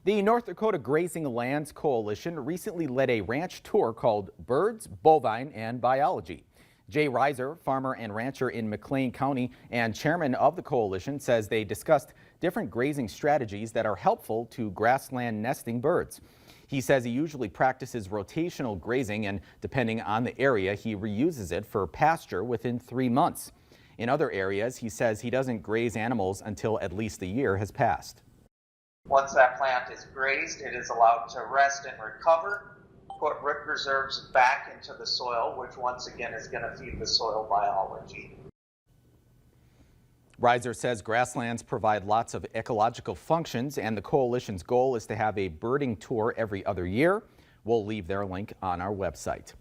The North Dakota Grazing Lands Coalition recently led a ranch tour called Birds, Bovine, and Biology. Jay Reiser, farmer and rancher in McLean County and chairman of the coalition, says they discussed different grazing strategies that are helpful to grassland nesting birds. He says he usually practices rotational grazing, and depending on the area, he reuses it for pasture within 3 months. In other areas, he says he doesn't graze animals until at least a year has passed. Once that plant is grazed, it is allowed to rest and recover, put root reserves back into the soil, which once again is going to feed the soil biology. Reiser says grasslands provide lots of ecological functions, and the coalition's goal is to have a birding tour every other year. We'll leave their link on our website.